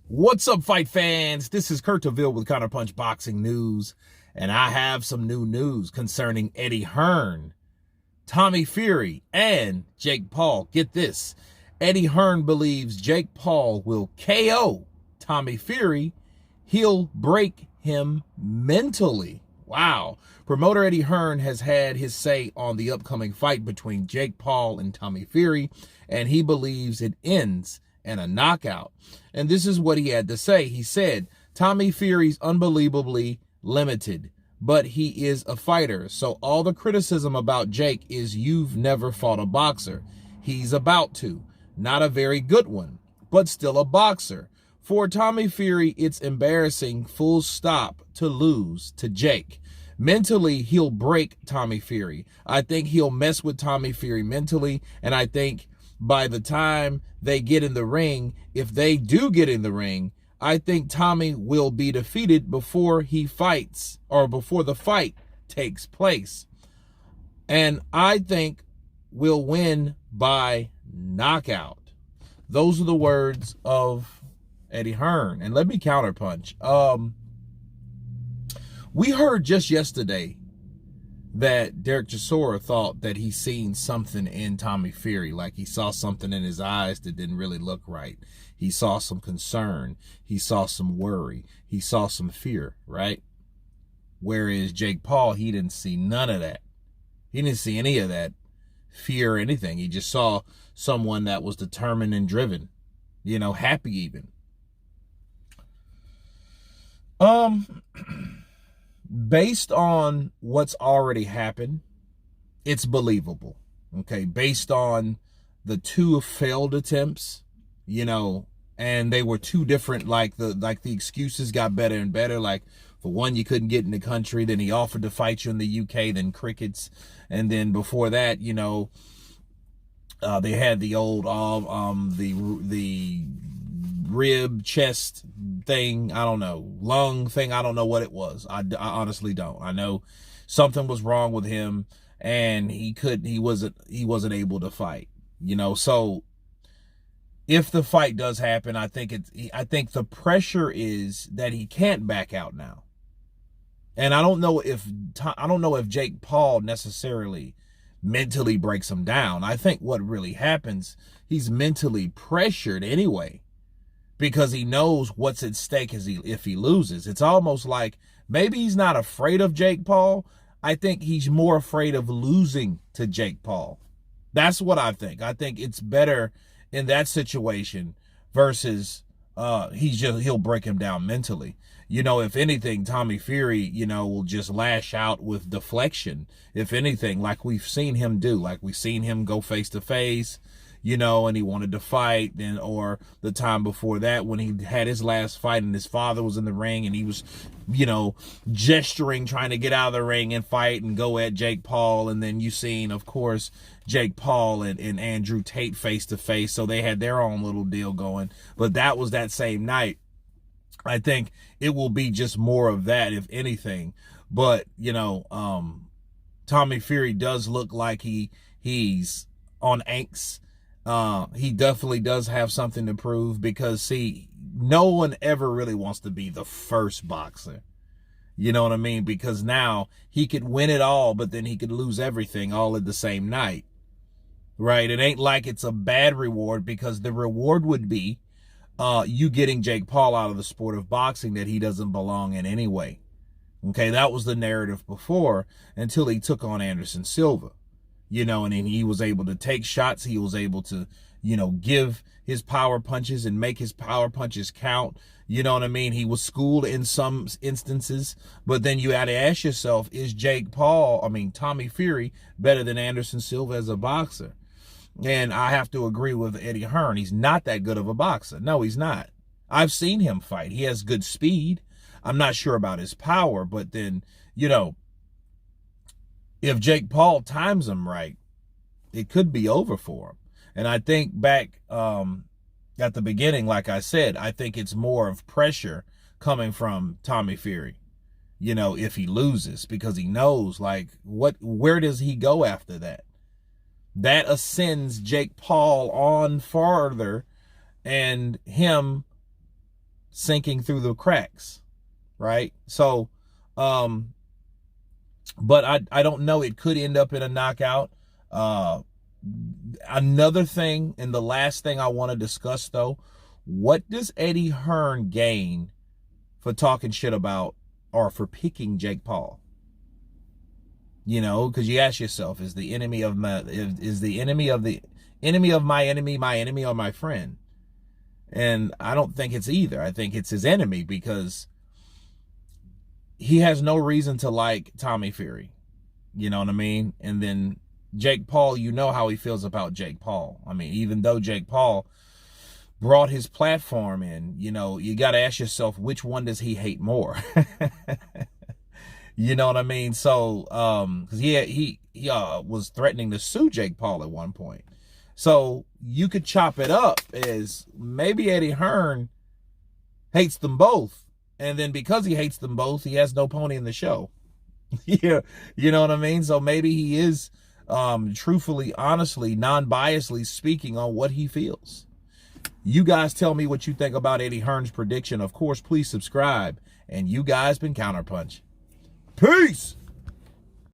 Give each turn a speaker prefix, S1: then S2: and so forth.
S1: What's up, fight fans? This is Kurt DeVille with Counterpunch Boxing News, and I have some new news concerning Eddie Hearn, Tommy Fury, and Jake Paul. Get this. Eddie Hearn believes Jake Paul will KO Tommy Fury. He'll break him mentally. Wow. Promoter Eddie Hearn has had his say on the upcoming fight between Jake Paul and Tommy Fury, and he believes it ends in a knockout. And this is what he had to say. He said, Tommy Fury's unbelievably limited, but he is a fighter. So all the criticism about Jake is you've never fought a boxer. He's about to. Not a very good one, but still a boxer. For Tommy Fury, it's embarrassing, full stop, to lose to Jake. Mentally, he'll break Tommy Fury. I think he'll mess with Tommy Fury mentally, and I think by the time they get in the ring, if they do get in the ring, I think Tommy will be defeated before he fights or before the fight takes place. And I think we'll win by knockout. Those are the words of Eddie Hearn. And let me counterpunch. We heard just yesterday that Derek Chisora thought that he seen something in Tommy Fury, like he saw something in his eyes that didn't really look right. He saw some concern. He saw some worry. He saw some fear, right? Whereas Jake Paul, he didn't see none of that. He didn't see any of that fear or anything. He just saw someone that was determined and driven, happy even. Based on what's already happened, it's believable. Okay, based on the two failed attempts, and they were two different, like the excuses got better and better. Like, for one, you couldn't get in the country, then he offered to fight you in the UK, then crickets, and then before that, they had the old the rib, chest thing, I don't know, lung thing, I don't know what it was. I honestly don't. I know something was wrong with him, and he wasn't able to fight. So if the fight does happen, I think the pressure is that he can't back out now. And I don't know if Jake Paul necessarily mentally breaks him down. I think what really happens, he's mentally pressured anyway, because he knows what's at stake if he loses. It's almost like maybe he's not afraid of Jake Paul. I think he's more afraid of losing to Jake Paul. That's what I think. I think it's better in that situation versus he'll break him down mentally. If anything, Tommy Fury, will just lash out with deflection. If anything, like we've seen him do, like we've seen him go face to face, and he wanted to fight, or the time before that when he had his last fight and his father was in the ring and he was, gesturing, trying to get out of the ring and fight and go at Jake Paul. And then you seen, of course, Jake Paul and Andrew Tate face to face. So they had their own little deal going, but that was that same night. I think it will be just more of that, if anything. But, Tommy Fury does look like he's on angst. He definitely does have something to prove, because, see, no one ever really wants to be the first boxer. You know what I mean? Because now he could win it all, but then he could lose everything all at the same night. Right? It ain't like it's a bad reward, because the reward would be you getting Jake Paul out of the sport of boxing that he doesn't belong in anyway. Okay, that was the narrative before, until he took on Anderson Silva. And then he was able to take shots. He was able to, give his power punches and make his power punches count. You know what I mean? He was schooled in some instances, but then you had to ask yourself, is Tommy Fury better than Anderson Silva as a boxer? And I have to agree with Eddie Hearn. He's not that good of a boxer. No, he's not. I've seen him fight. He has good speed. I'm not sure about his power, but then, if Jake Paul times him right, it could be over for him. And I think back at the beginning, like I said, I think it's more of pressure coming from Tommy Fury, if he loses, because he knows, like, where does he go after that? That ascends Jake Paul on farther, and him sinking through the cracks, right? So, but I don't know. It could end up in a knockout. Another thing, and the last thing I want to discuss, though, what does Eddie Hearn gain for talking shit about or for picking Jake Paul? You know, because you ask yourself, is the enemy of my enemy of my enemy or my friend? And I don't think it's either. I think it's his enemy, because he has no reason to like Tommy Fury. You know what I mean? And then Jake Paul, you know how he feels about Jake Paul. I mean, even though Jake Paul brought his platform in, you know, you got to ask yourself, which one does he hate more? You know what I mean? So, because he was threatening to sue Jake Paul at one point. So you could chop it up as maybe Eddie Hearn hates them both, and then because he hates them both, he has no pony in the show. Yeah, you know what I mean? So maybe he is truthfully, honestly, non-biasedly speaking on what he feels. You guys tell me what you think about Eddie Hearn's prediction. Of course, please subscribe. And you guys been Counterpunch. Peace!